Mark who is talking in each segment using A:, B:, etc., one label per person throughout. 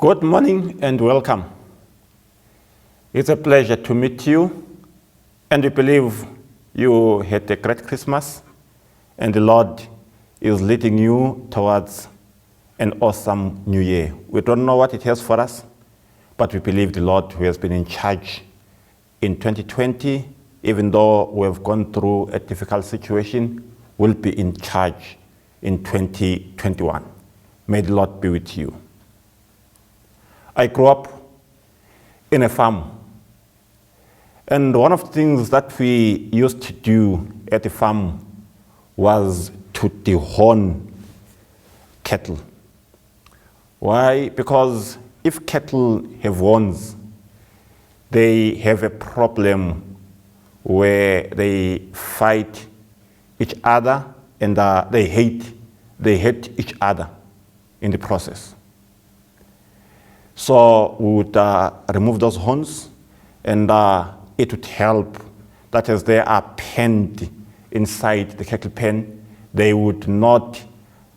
A: Good morning and welcome. It's a pleasure to meet you, and we believe you had a great Christmas, and the Lord is leading you towards an awesome new year. We don't know what it has for us, but we believe the Lord, who has been in charge in 2020, even though we have gone through a difficult situation, will be in charge in 2021. May the Lord be with you. I grew up in a farm, and one of the things that we used to do at the farm was to dehorn cattle. Why? Because if cattle have horns, they have a problem where they fight each other and they hate each other in the process. So we would remove those horns, and it would help that as they are penned inside the cattle pen, they would not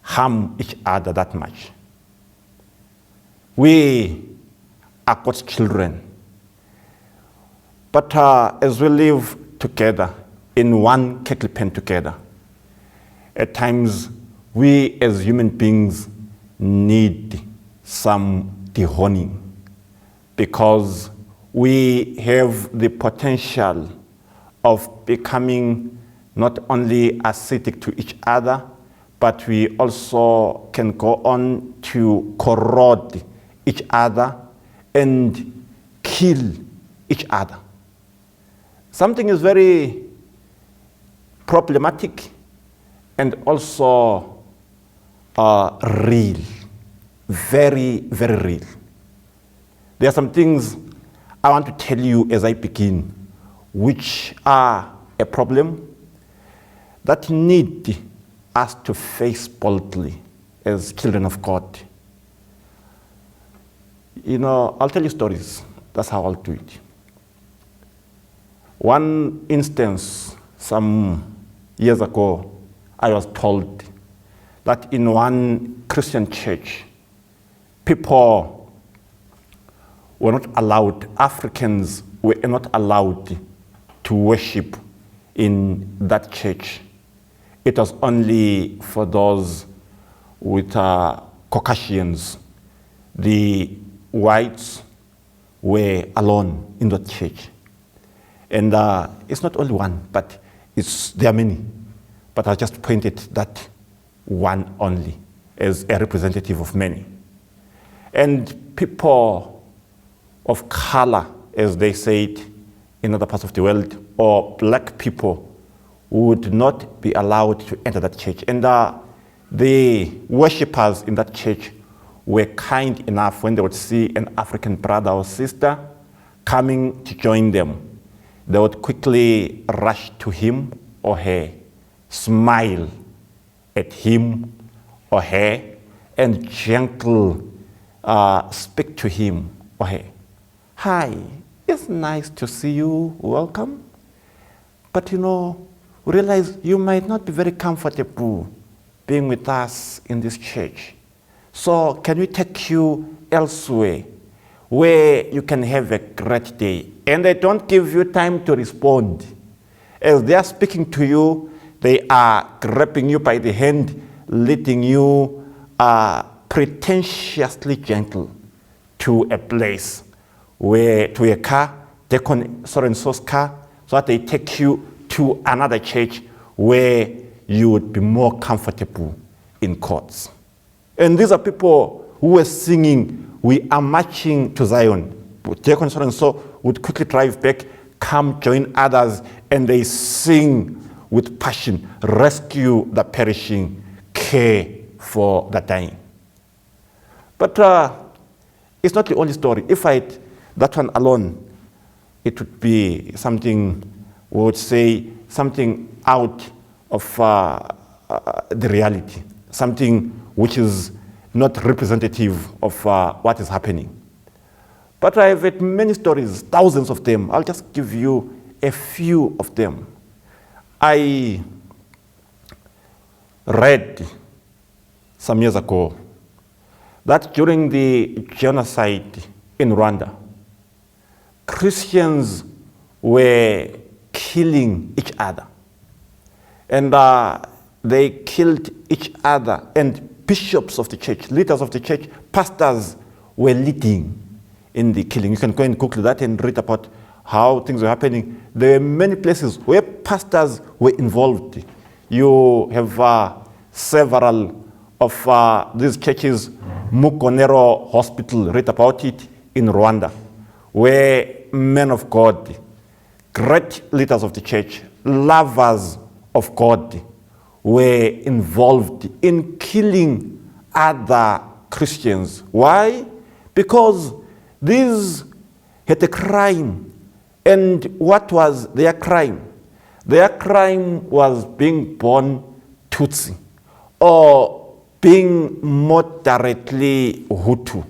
A: harm each other that much. We are God's children, but as we live together in one cattle pen together, at times we as human beings need some dehorning, because we have the potential of becoming not only acidic to each other, but we also can go on to corrode each other and kill each other. Something is very problematic and also real. Very, very real. There are some things I want to tell you as I begin, which are a problem that need us to face boldly as children of God. You know, I'll tell you stories. That's how I'll do it. One instance, some years ago, I was told that in one Christian church, people were not allowed, Africans were not allowed to worship in that church. It was only for those with Caucasians. The whites were alone in that church. And it's not only one, but there are many. But I just pointed that one only as a representative of many. And people of color, as they say it in other parts of the world, or black people, would not be allowed to enter that church. And the worshippers in that church were kind enough when they would see an African brother or sister coming to join them, they would quickly rush to him or her, smile at him or her, and gently speak to him or her. Hi, it's nice to see you, welcome. But you know, realize you might not be very comfortable being with us in this church. So can we take you elsewhere where you can have a great day? And they don't give you time to respond. As they are speaking to you, they are grabbing you by the hand, leading you pretentiously gentle to a place to a car, take on so-and-so's car, so that they take you to another church where you would be more comfortable in courts. And these are people who were singing, "We are marching to Zion." Deacon so-and-so would quickly drive back, come join others, and they sing with passion, "Rescue the perishing, care for the dying." But it's not the only story. If I had that one alone, it would be something, we would say, something out of the reality, something which is not representative of what is happening. But I've had many stories, thousands of them. I'll just give you a few of them. I read some years ago that during the genocide in Rwanda, Christians were killing each other. And they killed each other, and bishops of the church, leaders of the church, pastors were leading in the killing. You can go and Google that and read about how things were happening. There were many places where pastors were involved. You have several of these churches. Mukonero Hospital, read about it in Rwanda, where men of God, great leaders of the church, lovers of God, were involved in killing other Christians. Why? Because these had a crime. And what was their crime? Their crime was being born Tutsi or being moderately Hutu,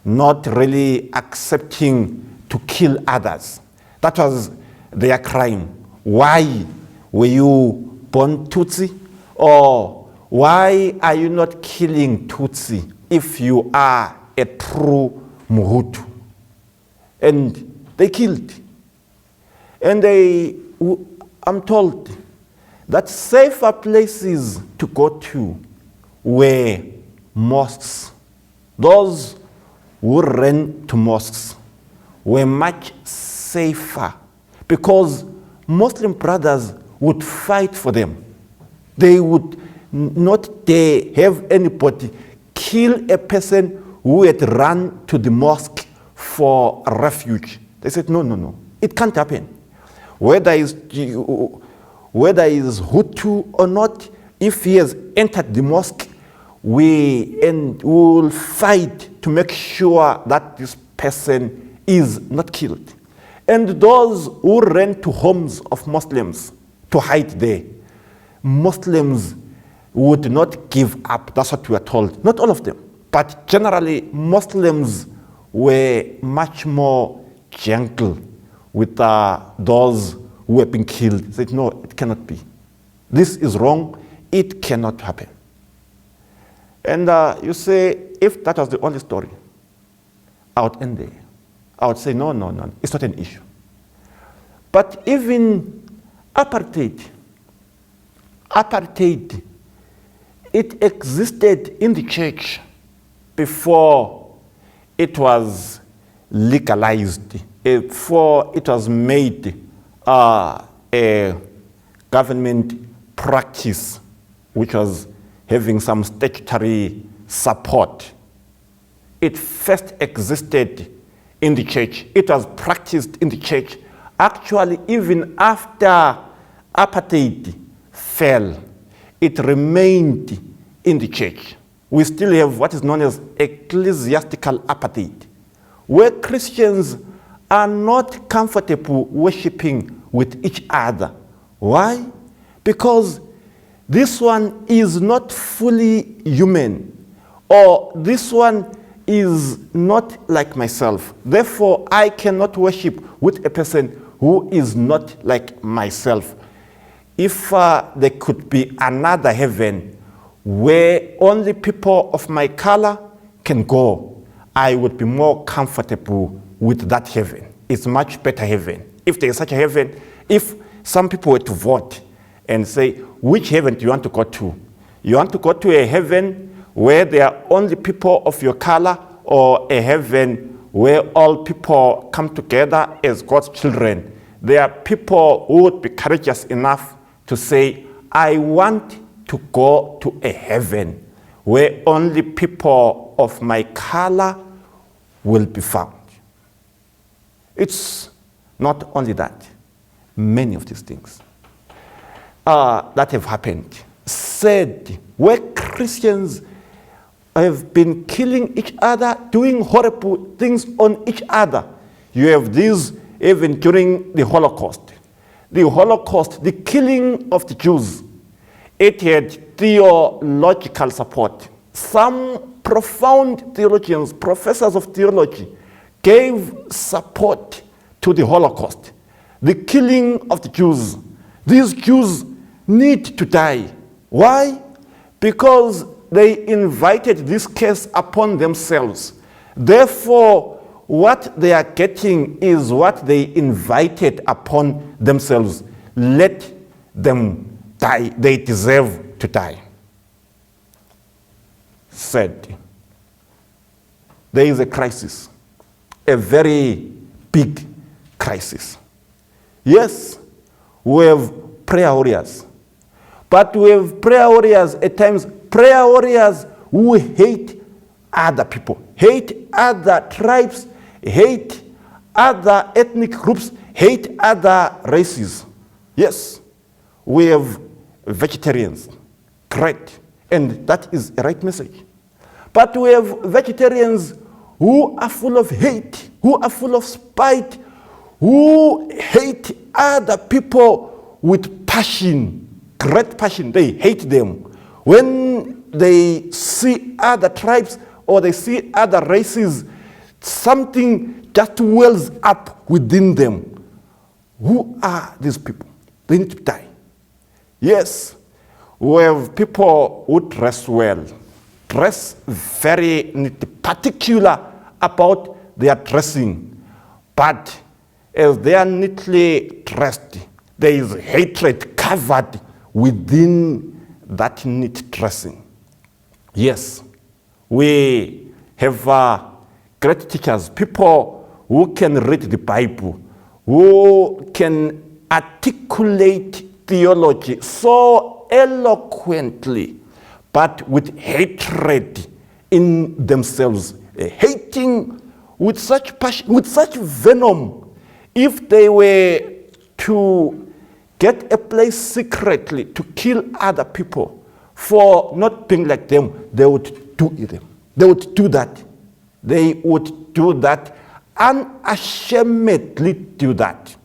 A: not really accepting to kill others. That was their crime. Why were you born Tutsi? Or why are you not killing Tutsi if you are a true Muhutu? And they killed. And I'm told that safer places to go to were mosques. Those who ran to mosques were much safer because Muslim brothers would fight for them. They would not dare have anybody kill a person who had run to the mosque for refuge. They said, no, it can't happen. Whether he's Hutu or not, if he has entered the mosque, we will fight to make sure that this person is not killed. And those who ran to homes of Muslims to hide there, Muslims would not give up. That's what we are told. Not all of them, but generally Muslims were much more gentle with those who have been killed. They said, no, it cannot be. This is wrong. It cannot happen. And you say, if that was the only story, I would end there. I would say, no, it's not an issue. But even apartheid, it existed in the church before it was legalized, before it was made a government practice, which was having some statutory support. It first existed in the church. It was practiced in the church. Actually, even after apartheid fell, it remained in the church. We still have what is known as ecclesiastical apartheid, where Christians are not comfortable worshiping with each other. Why? Because this one is not fully human, or this one is not like myself. Therefore, I cannot worship with a person who is not like myself. If there could be another heaven where only people of my color can go, I would be more comfortable with that heaven. It's much better heaven. If there is such a heaven, if some people were to vote and say, which heaven do you want to go to? You want to go to a heaven where there are only people of your color, or a heaven where all people come together as God's children? There are people who would be courageous enough to say, I want to go to a heaven where only people of my color will be found. It's not only that. Many of these things that have happened, said, where Christians have been killing each other, doing horrible things on each other. You have these even during the Holocaust. The Holocaust, the killing of the Jews, it had theological support. Some profound theologians, professors of theology, gave support to the Holocaust. The killing of the Jews. These Jews need to die. Why? Because they invited this curse upon themselves. Therefore, what they are getting is what they invited upon themselves. Let them die. They deserve to die. Said, there is a crisis, a very big crisis. Yes, we have prayer warriors, but we have prayer warriors at times, prayer warriors who hate other people, hate other tribes, hate other ethnic groups, hate other races. Yes, we have vegetarians, great, and that is a right message. But we have vegetarians who are full of hate, who are full of spite, who hate other people with passion, great passion. They hate them. When they see other tribes or they see other races, something just wells up within them. Who are these people? They need to die. Yes, we have people who dress well, dress very neat, particular about their dressing. But as they are neatly dressed, there is hatred covered within that neat dressing. Yes, we have great teachers, people who can read the Bible, who can articulate theology so eloquently, but with hatred in themselves, hating with such passion, with such venom. If they were to get a place secretly to kill other people for not being like them, they would do it. They would do that. They would do that, unashamedly do that.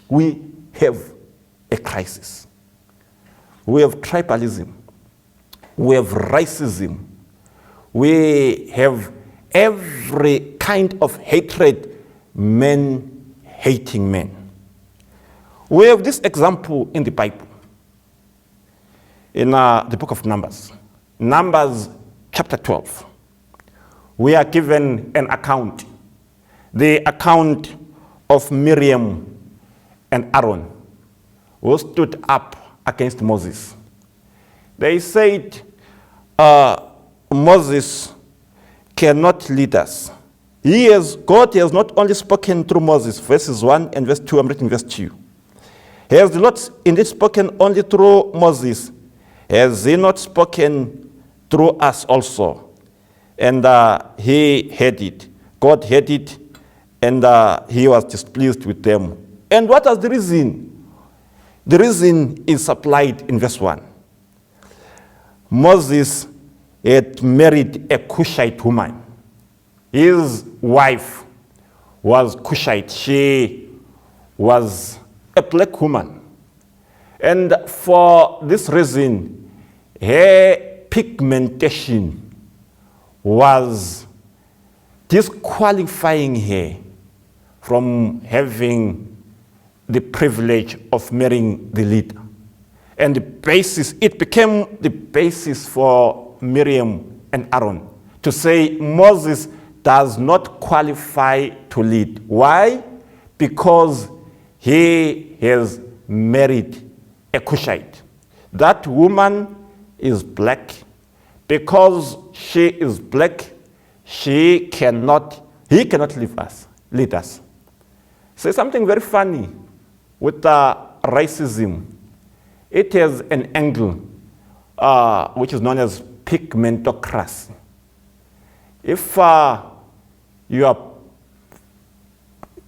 A: We have a crisis. We have tribalism. We have racism. We have every kind of hatred, men hating men. We have this example in the Bible, in the book of Numbers. Numbers chapter 12. We are given an account, the account of Miriam and Aaron, who stood up against Moses. They said, Moses cannot lead us. God has not only spoken through Moses, verses 1 and verse 2, I'm reading verse 2. Has the Lord indeed spoken only through Moses? Has he not spoken through us also? And he heard it. God heard it, and he was displeased with them. And what was the reason? The reason is supplied in verse 1. Moses had married a Cushite woman. His wife was Cushite. She was a black woman. And for this reason, her pigmentation was disqualifying her from having the privilege of marrying the leader. And it became the basis for Miriam and Aaron to say Moses does not qualify to lead. Why? Because he has married a Cushite. That woman is black. Because she is black, he cannot lead us. Say something very funny with racism. It has an angle which is known as pigmentocracy. If you are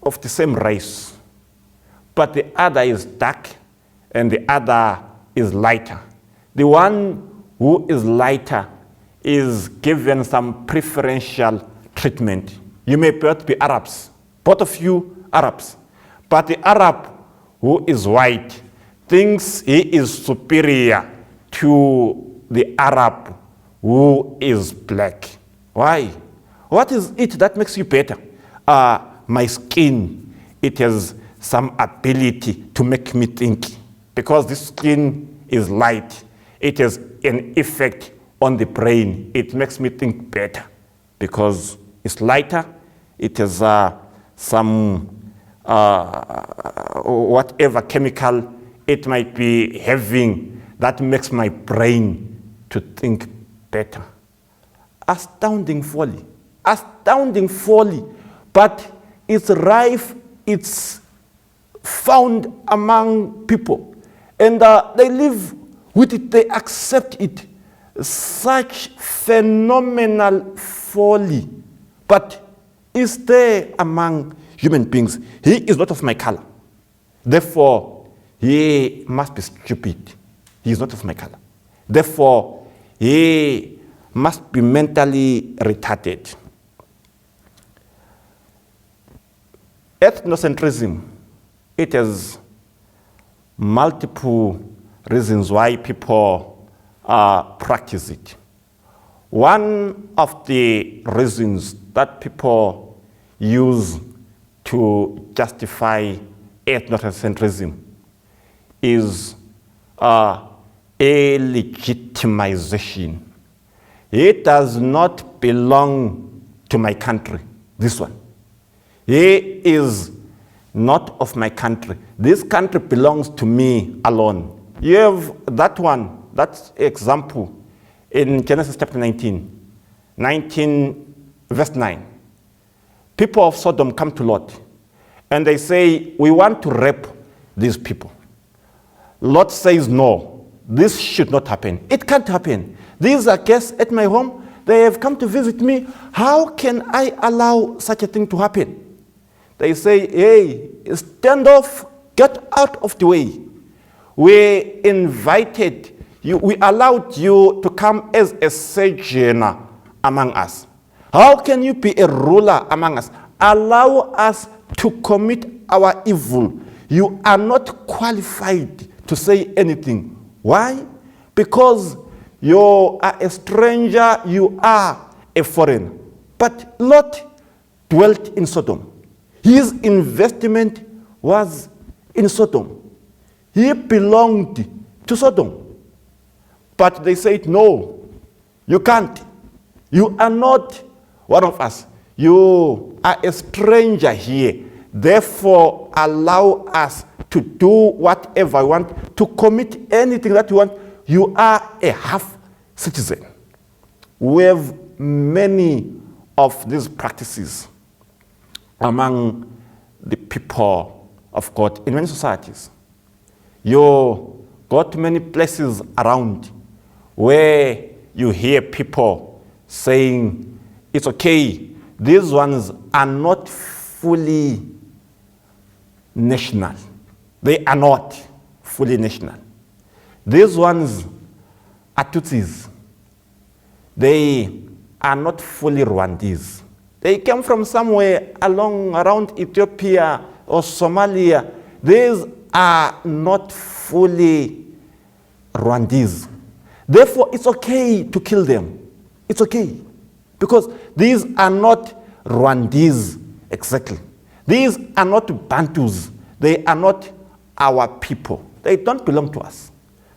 A: of the same race, but the other is dark and the other is lighter, the one who is lighter is given some preferential treatment. You may both be Arabs, both of you Arabs, but the Arab who is white thinks he is superior to the Arab who is black. Why? What is it that makes you better? My skin, it has some ability to make me think. Because this skin is light, it has an effect on the brain. It makes me think better because it's lighter. It has some whatever chemical it might be having that makes my brain to think better. Astounding folly. Astounding folly. But it's rife, it's found among people. And they live with it, they accept it. Such phenomenal folly. But is there among human beings? He is not of my color. Therefore, he must be stupid. He is not of my color. Therefore, he must be mentally retarded. Ethnocentrism, it has multiple reasons why people practice it. One of the reasons that people use to justify ethnocentrism is illegitimization. It does not belong to my country, this one. He is not of my country. This country belongs to me alone. You have that one, that example in Genesis chapter 19 verse 9. People of Sodom come to Lot and they say, we want to rape these people. Lot says, no, this should not happen. It can't happen. These are guests at my home. They have come to visit me. How can I allow such a thing to happen? They say, hey, stand off, get out of the way. We invited you, we allowed you to come as a sojourner among us. How can you be a ruler among us? Allow us to commit our evil. You are not qualified to say anything. Why? Because you are a stranger, you are a foreigner. But Lot dwelt in Sodom. His investment was in Sodom. He belonged to Sodom. But they said, no, you can't. You are not one of us. You are a stranger here. Therefore, allow us to do whatever we want, to commit anything that you want. You are a half citizen. We have many of these practices among the people of God in many societies. You go to many places around where you hear people saying, it's okay, these ones are not fully national. They are not fully national. These ones are Tutsis. They are not fully Rwandese. They came from somewhere around Ethiopia or Somalia. These are not fully Rwandese. Therefore, it's okay to kill them. It's okay. Because these are not Rwandese exactly. These are not Bantus. They are not our people. They don't belong to us.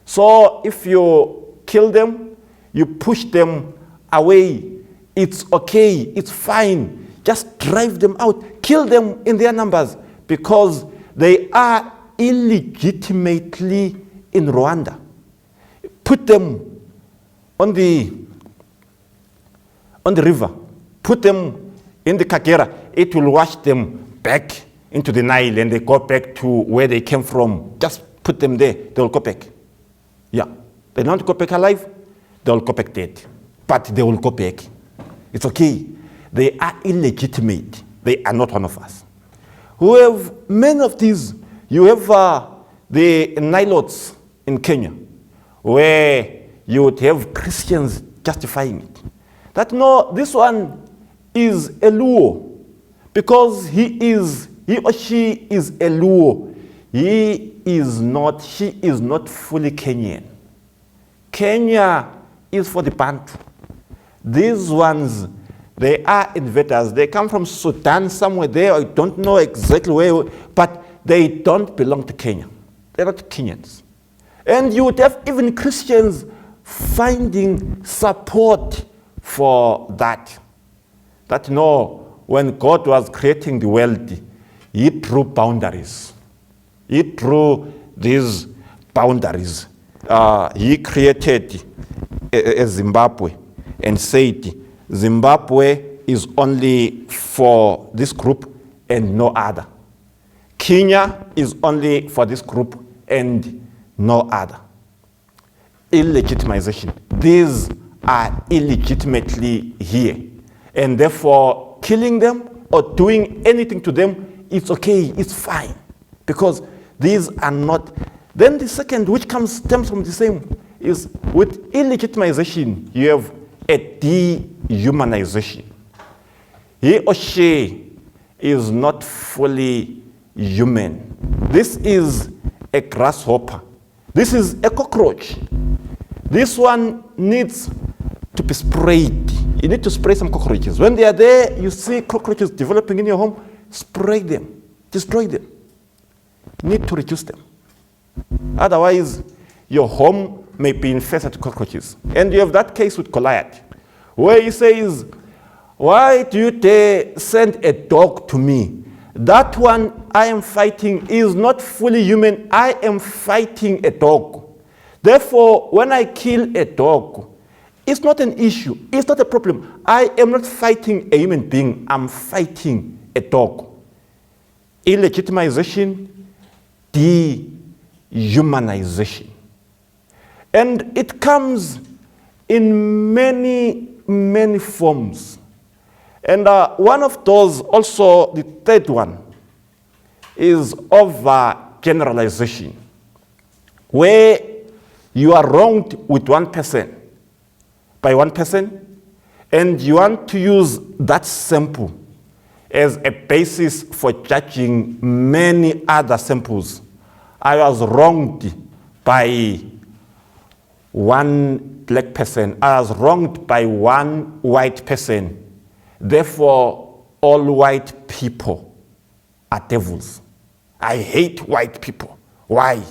A: So if you kill them, you push them away, it's okay, it's fine. Just drive them out, kill them in their numbers because they are illegitimately in Rwanda. Put them on the river, put them in the Kagera, it will wash them back into the Nile and they go back to where they came from. Just put them there, they will go back. Yeah, they don't go back alive, they will go back dead. But they will go back. It's okay. They are illegitimate. They are not one of us. We have many of these. You have the Nilotes in Kenya, where you would have Christians justifying it. That no, this one is a Luo, because he or she is a Luo. She is not fully Kenyan. Kenya is for the Bantu. These ones, they are invaders. They come from Sudan, somewhere there. I don't know exactly where, but they don't belong to Kenya. They're not Kenyans. And you would have even Christians finding support for that. That no, when God was creating the world, he drew boundaries. He drew these boundaries. He created a Zimbabwe and said, Zimbabwe is only for this group and no other. Kenya is only for this group and no other. Illegitimization. These are illegitimately here. And therefore, killing them or doing anything to them, it's okay, it's fine. Because these are not. Then the second, which stems from the same, is with illegitimization, you have a dehumanization. He or she is not fully human. This is a grasshopper. This is a cockroach. This one needs to be sprayed. You need to spray some cockroaches. When they are there, you see cockroaches developing in your home, spray them, destroy them. You need to reduce them. Otherwise, your home may be infested with cockroaches. And you have that case with Goliath, where he says, why do you dare send a dog to me? That one I am fighting is not fully human. I am fighting a dog. Therefore, when I kill a dog, it's not an issue. It's not a problem. I am not fighting a human being. I'm fighting a dog. Illegitimization, dehumanization. And it comes in many, many forms. And one of those, also the third one, is overgeneralization, where you are wronged with one person, by one person, and you want to use that sample as a basis for judging many other samples. I was wronged by one black person. I was wronged by one white person. Therefore, all white people are devils. I hate white people. Why?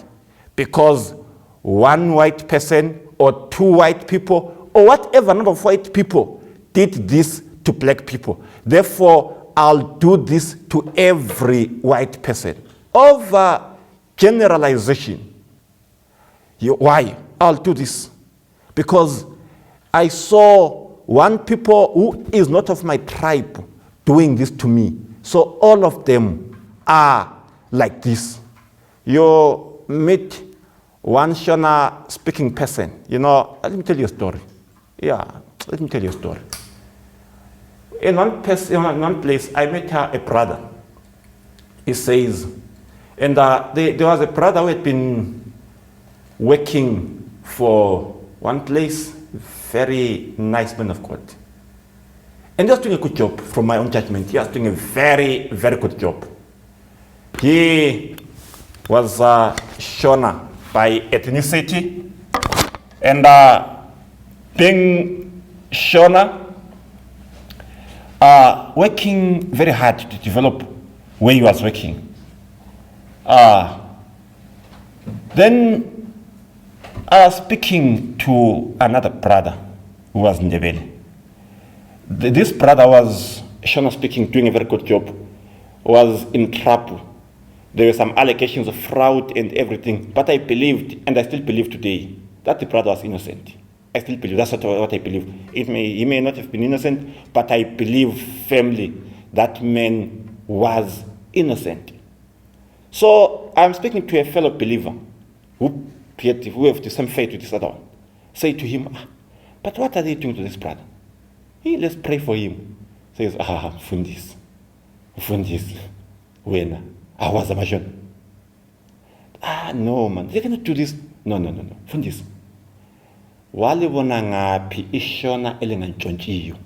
A: Because one white person or two white people or whatever number of white people did this to black people. Therefore, I'll do this to every white person. Overgeneralization. Why? I'll do this. Because I saw one people who is not of my tribe doing this to me. So all of them are like this. You meet one Shona speaking person. You know, let me tell you a story. Yeah, let me tell you a story. In one place, I met a brother. He says, and there was a brother who had been working for one place, very nice man of God. And he was doing a good job from my own judgment. He was doing a very, very good job. He was Shona by ethnicity, and being Shona, working very hard to develop where he was working. Then I was speaking to another brother who was Ndebele. This brother was, Shona speaking, doing a very good job, was in trouble. There were some allegations of fraud and everything, but I believed, and I still believe today, that the brother was innocent. I still believe, that's what I believe. He may not have been innocent, but I believe firmly that man was innocent. So I'm speaking to a fellow believer who have the same faith with this other one. Say to him, but what are they doing to this brother? Hey, let's pray for him. Says, Fundis, when I was a machine. No, man, they cannot do this. No. Fundis. Wale bonangapi ishona elengantshontshio.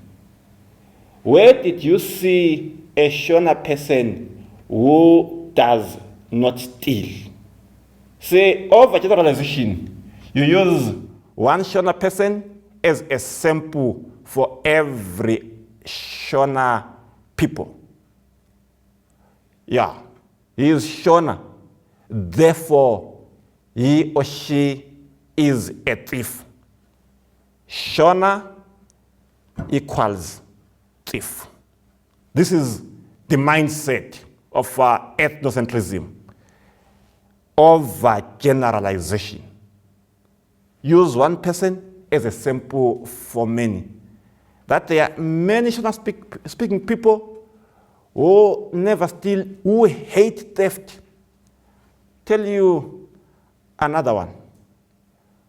A: Where did you see a Shona person who does not steal? Say, overgeneralization. You use one Shona person as a sample for every Shona people. Yeah, he is Shona. Therefore, he or she is a thief. Shona equals thief. This is the mindset of ethnocentrism, overgeneralization. Use one person as a sample for many. That there are many Shona speaking people who never steal, who hate theft. Tell you another one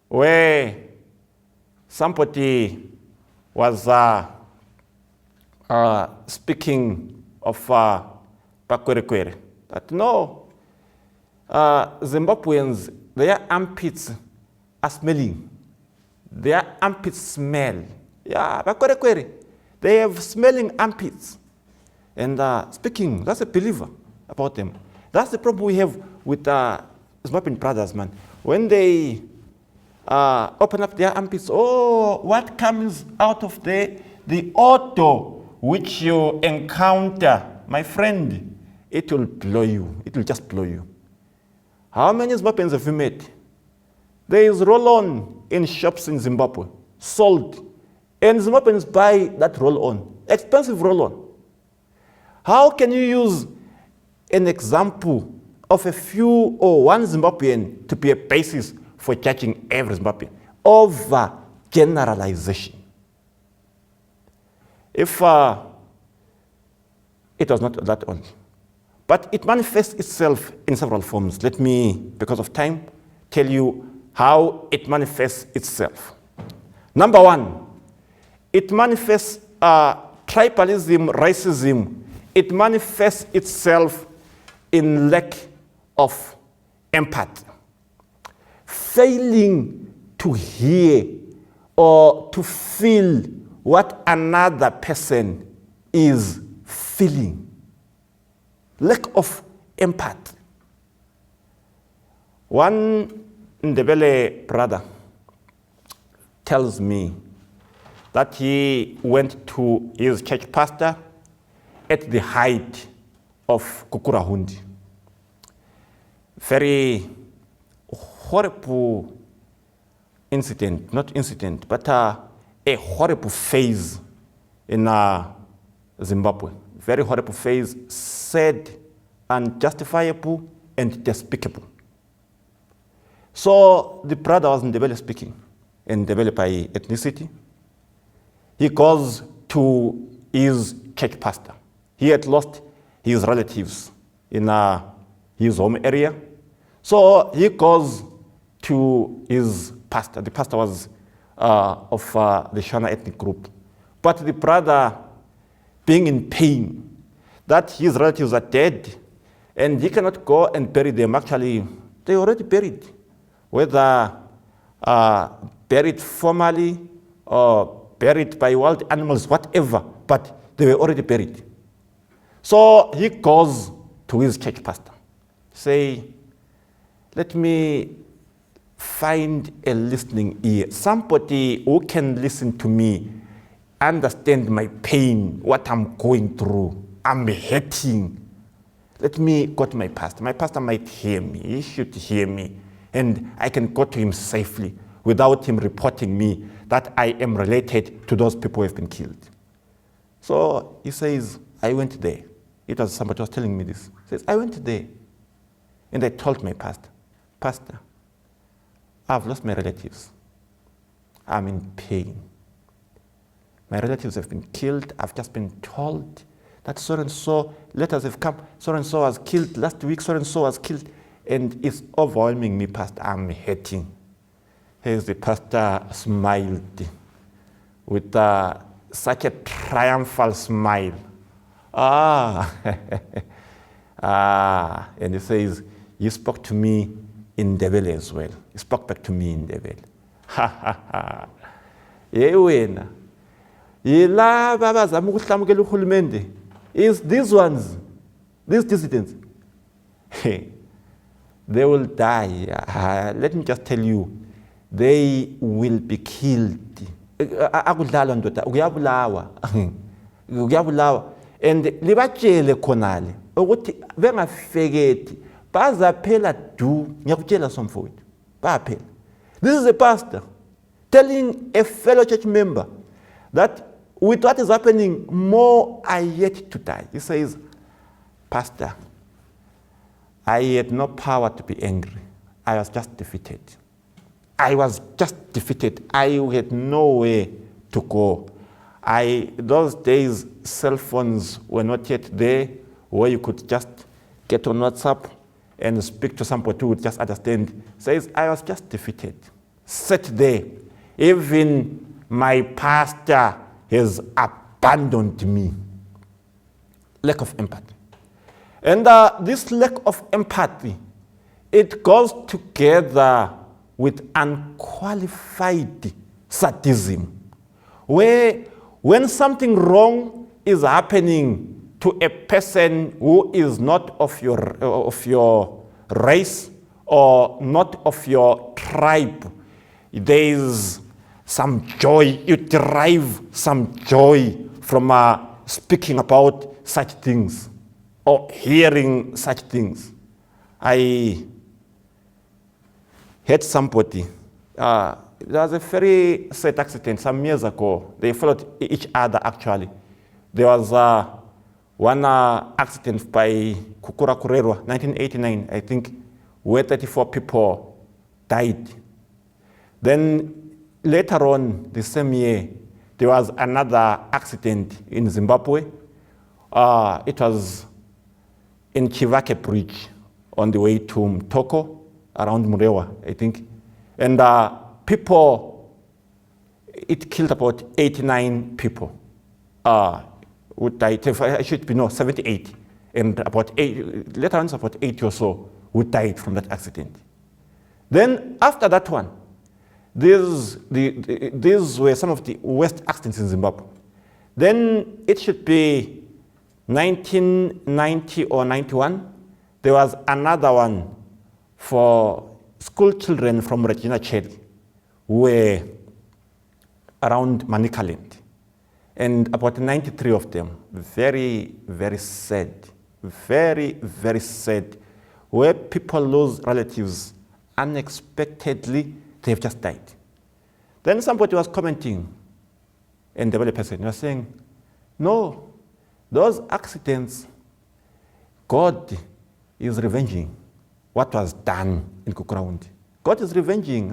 A: where somebody was speaking of Pakwerekwere, that no, Zimbabweans, their armpits are smelling. Their armpits smell. Yeah, Pakwerekwere, they have smelling armpits. And speaking, that's a believer about them. That's the problem we have with Zimbabwean brothers, man. When they open up their armpits, oh, what comes out of the auto which you encounter, my friend, it will blow you. It will just blow you. How many Zimbabweans have you met? There is roll-on in shops in Zimbabwe, sold. And Zimbabweans buy that roll-on, expensive roll-on. How can you use an example of a few or one Zimbabwean to be a basis for judging every Zimbabwean? Over generalization. If it was not that only, but it manifests itself in several forms. Let me, because of time, tell you how it manifests itself. Number one, it manifests tribalism, racism. It manifests itself in lack of empathy, failing to hear or to feel what another person is feeling. Lack of empathy. One Ndebele brother tells me that he went to his church pastor at the height of Kukurahundi. Very horrible incident, not incident, but a horrible phase in Zimbabwe. Very horrible phase, sad, unjustifiable, and despicable. So the brother was Ndebele speaking, and Ndebele by ethnicity. He goes to his church pastor. He had lost his relatives in his home area. So he goes to his pastor. The pastor was of the Shona ethnic group. But the brother, being in pain, that his relatives are dead, and he cannot go and bury them. Actually, they already buried. Whether buried formally or buried by wild animals, whatever, but they were already buried. So he goes to his church pastor, say, let me find a listening ear, somebody who can listen to me, understand my pain, what I'm going through, I'm hurting. Let me go to my pastor. My pastor might hear me, he should hear me, and I can go to him safely without him reporting me that I am related to those people who have been killed. So he says, I went there. It was somebody was telling me this. He says, I went there, and I told my pastor, Pastor, I've lost my relatives. I'm in pain. My relatives have been killed. I've just been told that so-and-so letters have come. So-and-so was killed last week. So-and-so was killed. And it's overwhelming me, Pastor. I'm hurting. Here's the pastor smiled with such a triumphal smile. And he says, you spoke to me in Ndebele as well. He spoke back to me in Ndebele. Yewena. Yila baba zama ukuhlamukela uhulumende. Is these ones, these dissidents, they will die. Let me just tell you, they will be killed. Akudlala ndoda, uyabulawa. And libatshele khonale ukuthi bengafekethi bazaphela du ngiyakutshela somfowethu baphela. This is a pastor. telling a fellow church member that with what is happening, more are yet to die. He says, Pastor, I had no power to be angry. I was just defeated. I was just defeated. I had nowhere to go. Those days, cell phones were not yet there, where you could just get on WhatsApp and speak to somebody who would just understand. Says, I was just defeated. Sat there. Even my pastor has abandoned me. Lack of empathy. And this lack of empathy, it goes together with unqualified sadism, where when something wrong is happening to a person who is not of your race or not of your tribe, there is some joy. You derive some joy from speaking about such things or hearing such things. I had somebody, there was a very sad accident some years ago. They followed each other, actually. There was one accident by Kukurakurerwa, 1989, I think, where 34 people died. Then later on, the same year, there was another accident in Zimbabwe. It was in Chivake Bridge on the way to Mtoko, around Murewa, I think. And it killed about 89 people who died. I should be, 78. And later on, about 80 or so who died from that accident. Then after that one, these were some of the worst accidents in Zimbabwe. Then it should be 1990 or 91. There was another one for school children from Regina Cherry who were around Manicaland. And about 93 of them, very, very sad, very, very sad, where people lose relatives unexpectedly. They've just died. Then somebody was commenting, and the person was saying, no, those accidents, God is revenging what was done in Kukuraundi. God is revenging.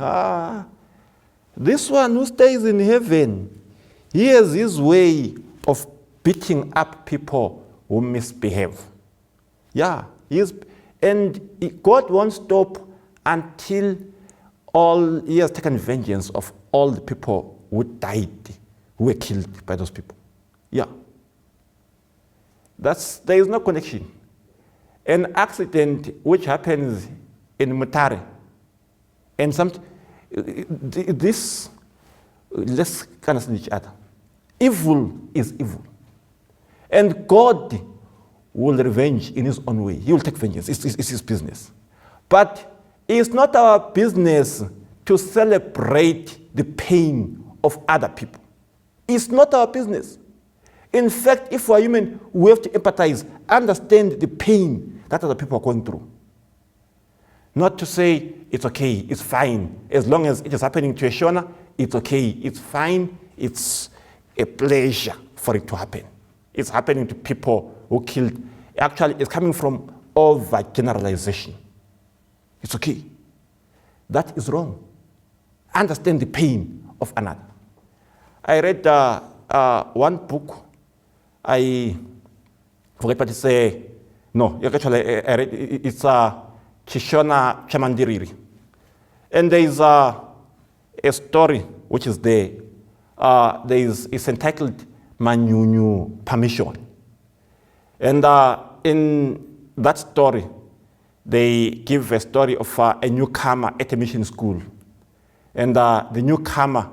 A: This one who stays in heaven, he has his way of beating up people who misbehave. Yeah, and God won't stop until he has taken vengeance of all the people who died, who were killed by those people. Yeah. There is no connection. An accident which happens in Mutare, and let's understand each other. Evil is evil. And God will revenge in his own way. He will take vengeance. It's his business. But it's not our business to celebrate the pain of other people. It's not our business. In fact, if we're human, we have to empathize, understand the pain that other people are going through. Not to say, it's okay, it's fine. As long as it is happening to a Shona, it's okay, it's fine, it's a pleasure for it to happen. It's happening to people who killed. Actually, it's coming from overgeneralization. It's okay. That is wrong. Understand the pain of another. I read one book. I forget what it's no, actually I read it's Chishona Chamandiriri. And there is a story which is there. It's entitled Manyunyu Permission. And in that story, they give a story of a newcomer at a mission school. And the newcomer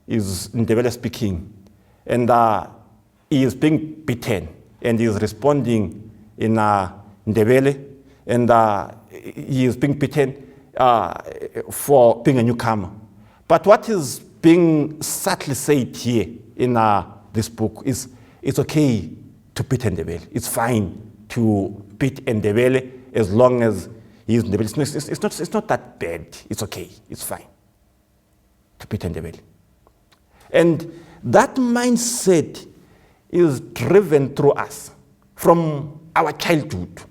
A: is Ndebele speaking. And he is being beaten. And he is responding in Ndebele. And he is being beaten for being a newcomer. But what is being subtly said here in this book is it's okay to beat Ndebele. It's fine to beat Ndebele as long as he is Ndebele. It's not that bad. It's okay. It's fine. to Peter Ndebele. And that mindset is driven through us from our childhood.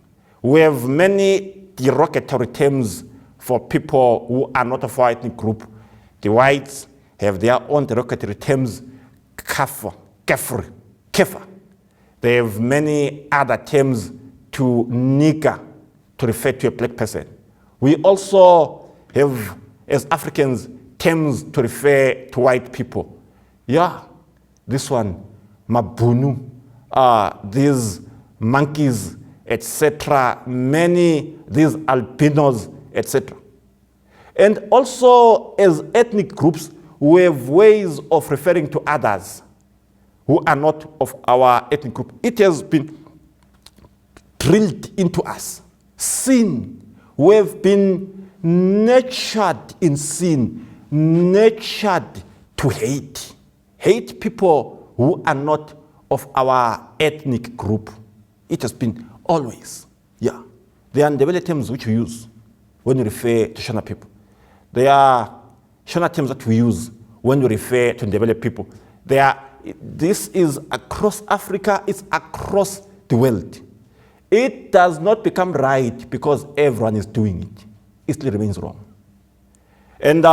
A: We have many derogatory terms for people who are not of our ethnic group. The whites have their own derogatory terms, kafir, kafir, kefa. They have many other terms to nigger, to refer to a black person. We also have, as Africans, terms to refer to white people. Yeah, this one, mabunu, these monkeys, etc., many, these albinos, etc. And also, as ethnic groups, we have ways of referring to others who are not of our ethnic group. It has been drilled into us. Sin. We have been nurtured in sin, nurtured to hate. Hate people who are not of our ethnic group. It has been always. Yeah. There are Ndebele terms which we use when we refer to Shona people. There are Shona terms that we use when we refer to Ndebele people. This is across Africa, it's across the world. It does not become right because everyone is doing it. It still remains wrong. And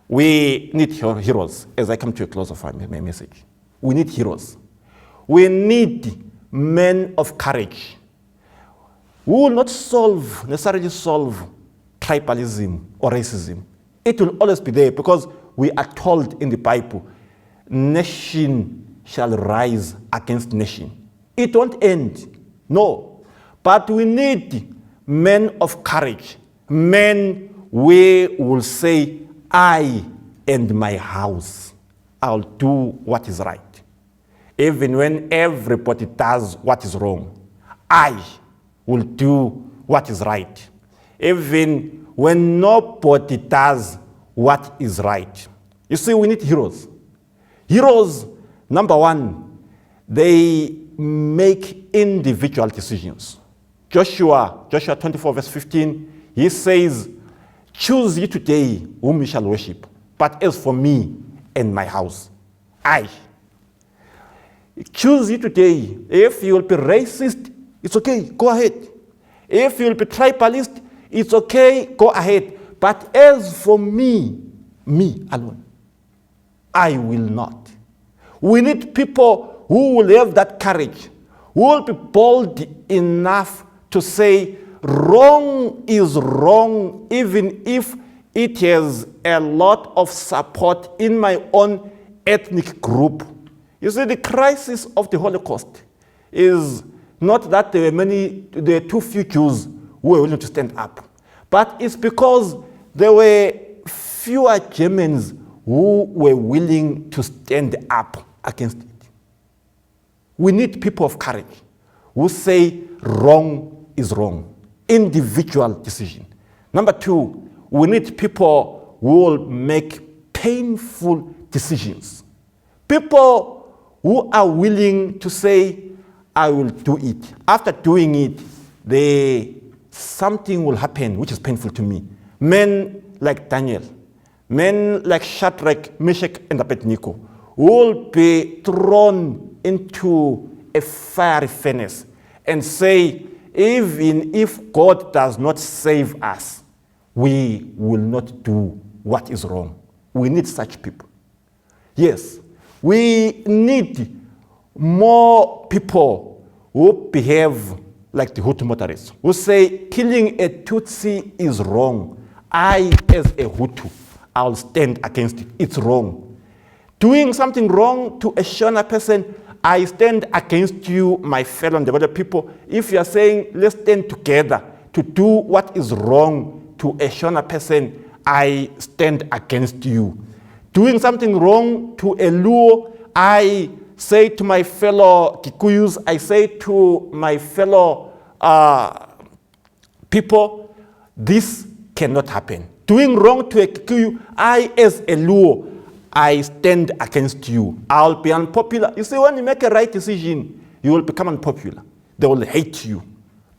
A: we need heroes, as I come to a close of my message. We need heroes. We need men of courage who will not necessarily solve tribalism or racism. It will always be there because we are told in the Bible, nation shall rise against nation. It won't end, no. But we need men of courage, men we will say, I and my house, I'll do what is right. Even when everybody does what is wrong, I will do what is right. Even when nobody does what is right. You see, we need heroes. Heroes, number one, they make individual decisions. Joshua 24 verse 15, he says, choose ye today whom you shall worship. But as for me and my house, I. Choose ye today. If you will be racist, it's okay, go ahead. If you will be tribalist, it's okay, go ahead. But as for me alone, I will not. We need people who will have that courage, who will be bold enough to say, wrong is wrong, even if it has a lot of support in my own ethnic group. You see, the crisis of the Holocaust is not that there were too few Jews who were willing to stand up, but it's because there were fewer Germans who were willing to stand up against it. We need people of courage who say wrong is wrong. Individual decision. Number two, we need people who will make painful decisions. People who are willing to say, I will do it. After doing it, something will happen which is painful to me. Men like Daniel, men like Shadrach, Meshach, and Abednego will be thrown into a fiery furnace and say, even if God does not save us, we will not do what is wrong. We need such people. Yes, we need more people who behave like the Hutu motorists, who say killing a Tutsi is wrong. I, as a Hutu, I'll stand against it. It's wrong. Doing something wrong to a Shona person, I stand against you, my fellow Ndebele people. If you are saying, let's stand together to do what is wrong to a Shona person, I stand against you. Doing something wrong to a Luo, I say to my fellow Kikuyus, I say to my fellow people, this cannot happen. Doing wrong to a Kikuyu, I, as a Luo, I stand against you. I'll be unpopular. You see, when you make a right decision, you will become unpopular. They will hate you.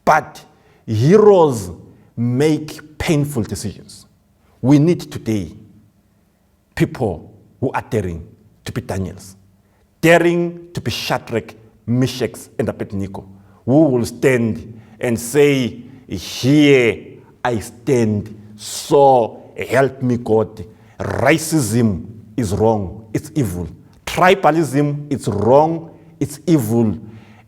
A: But heroes make painful decisions. We need today people who are daring to be Daniels, daring to be Shadrach, Meshach, and Abednego, who will stand and say, here I stand, so help me God. Racism is wrong, it's evil. Tribalism is wrong, it's evil.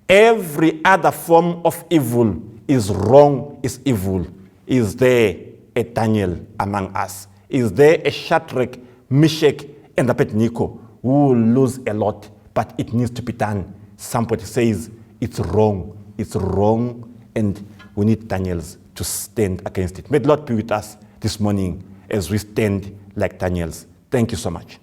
A: Every other form of evil is wrong, is evil. Is there a Daniel among us? Is there a Shadrach, Meshach, and Abednego who will lose a lot, but it needs to be done? Somebody says it's wrong, and we need Daniels to stand against it. May the Lord be with us this morning as we stand like Daniels. Thank you so much.